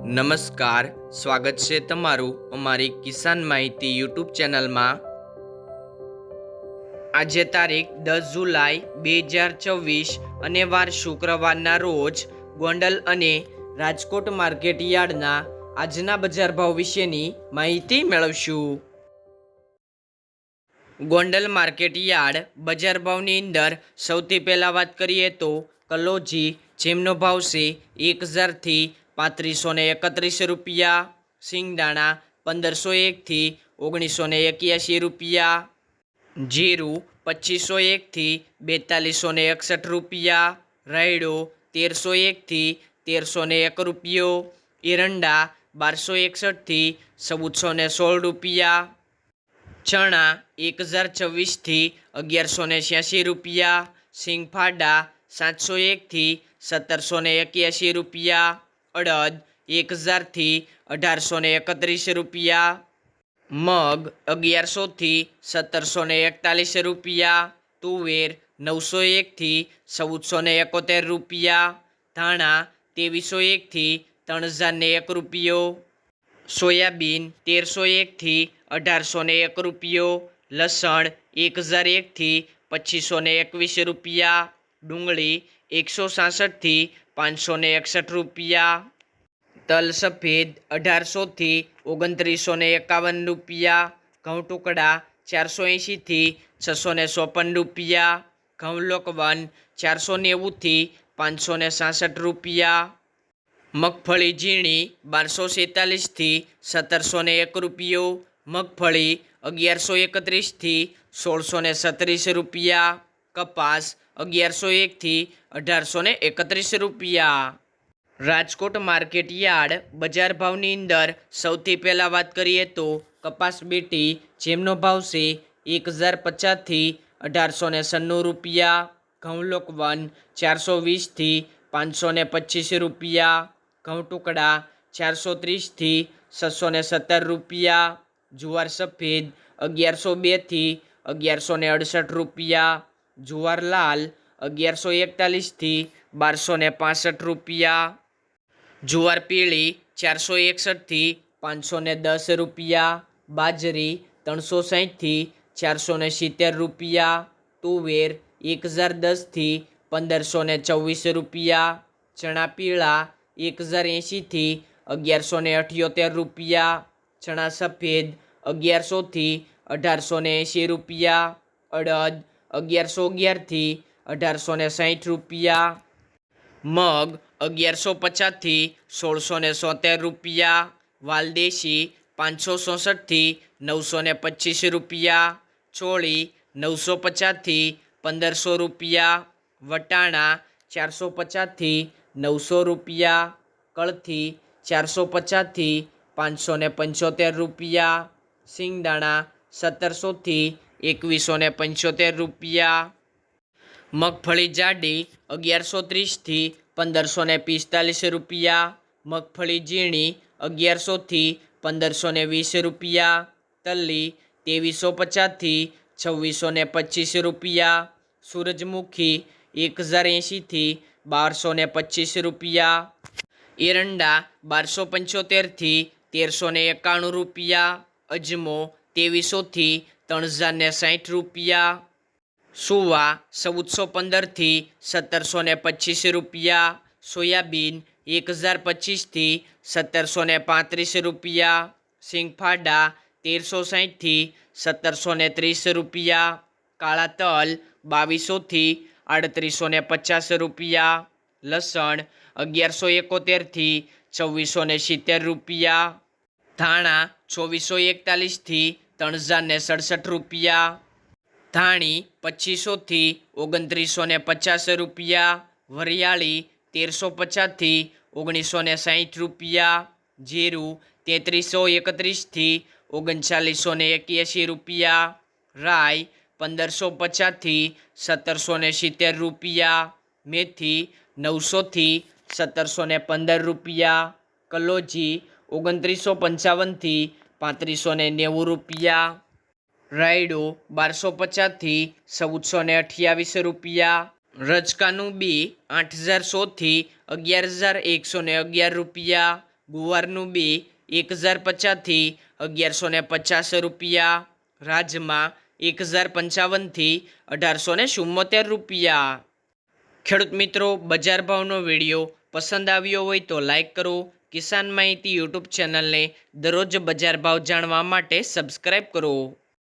નમસ્કાર, સ્વાગત છે તમારું અમારી કિસાન માહિતી યુટ્યુબ ચેનલમાં। આજે તારીખ 10 જુલાઈ 2024 અને વાર શુક્રવારના રોજ ગોંડલ અને રાજકોટ માર્કેટ યાર્ડના આજના બજાર ભાવ વિશેની માહિતી મેળવશું। ગોંડલ માર્કેટ યાર્ડ બજાર ભાવની અંદર સૌથી પહેલાં વાત કરીએ તો કલોજી જેમનો ભાવ છે 1000 થી 3531 રૂપિયા, સિંગદાણા 1501 થી 1981 રૂપિયા, જીરું 2501 થી 4261 રૂપિયા, રાયડો 1301 થી 1301 રૂપિયો, એરંડા 1261 થી 1416 રૂપિયા, ચણા 1024 થી 1186 રૂપિયા, સિંગફાડા 701 થી 1781 રૂપિયા, અડદ 1000 થી 1831 રૂપિયા, મગ 1100 થી 1741 રૂપિયા, તુવેર 901 થી 1471 રૂપિયા, ધાણા 2301 થી 3001 રૂપિયો, સોયાબીન 1301 થી 1801 રૂપિયો, લસણ 1001 થી 2521 રૂપિયા, ડુંગળી 166 થી 561 રૂપિયા, તલ સફેદ 1800 થી 2951 રૂપિયા, ઘઉં ટુકડા 480 થી 654 રૂપિયા, ઘઉં લોકવન 490 થી 566 રૂપિયા, મગફળી ઝીણી 1246 થી 1701 રૂપિયો, મગફળી 1131 થી 1637 રૂપિયા, કપાસ 1101 થી 1831 રૂપિયા। રાજકોટ માર્કેટ યાર્ડ બજાર ભાવની અંદર સૌથી પહેલાં વાત કરીએ તો કપાસ બેટી જેમનો ભાવ છે 1050 થી 1896 રૂપિયા, ઘઉં લોકવન 420 થી 525 રૂપિયા, ઘઉં ટુકડા 430 થી 617 રૂપિયા, જુવાર સફેદ 1102 થી 1168 રૂપિયા, જુવાર લાલ 1141 થી 1265 રૂપિયા, જુવાર પીળી 461 થી 510 રૂપિયા, બાજરી 360 થી 470 રૂપિયા, તુવેર 1010 થી 1524 રૂપિયા, ચણા પીળા 1080 થી 1178 રૂપિયા, ચણા સફેદ 1100 થી 1880 રૂપિયા, અડદ 1111 થી 1860 રૂપિયા, મગ 1150 થી 1670 રૂપિયા, વાલદેશી 567 થી 925 રૂપિયા, ચોળી 950 થી 1500 રૂપિયા, વટાણા 450 થી 900 રૂપિયા, કળથી 450 થી 575 રૂપિયા, સિંગદાણા 1700 થી 2175 રૂપિયા, મગફળી જાડી 1130 થી 1545 રૂપિયા, મગફળી ઝીણી 1100 થી 1520 રૂપિયા, તલ્લી 2350 થી 2625 રૂપિયા, સૂરજમુખી 1080 થી 1225 રૂપિયા, એરંડા 1275 થી 1391 રૂપિયા, અજમો 2300 થી 3060 રૂપિયા, સુવા 1415 થી 1725 રૂપિયા, સોયાબીન 1025 થી 1735 રૂપિયા, સિંગફાડા 1360 થી 1730 રૂપિયા, કાળા તલ 2200 થી 3850 રૂપિયા, લસણ 1171 થી 2470 રૂપિયા, ધાણા 2441 થી 3067 રૂપિયા, ધાણી 2500 થી 2950 રૂપિયા, વરિયાળી 1350 થી 1960 રૂપિયા, જીરું 3331 થી 3981 રૂપિયા, રાઈ 1550 થી 1770 રૂપિયા, મેથી 900 થી 1715 રૂપિયા, કલોજી 2955 થી 3590 રૂપિયા, રાયડો 1250 થી 1428 રૂપિયા, રજકાનું બી 8100 થી 11111 રૂપિયા, ગુવારનું બી 1050થી 1150 રૂપિયા, રાજમા 1055થી 1874 રૂપિયા। ખેડૂત મિત્રો, બજાર ભાવનો વિડીયો પસંદ આવ્યો હોય તો લાઈક કરો। કિસાન માહિતી યુટ્યુબ ચેનલને દરરોજ બજાર ભાવ જાણવા માટે સબસ્ક્રાઈબ કરો।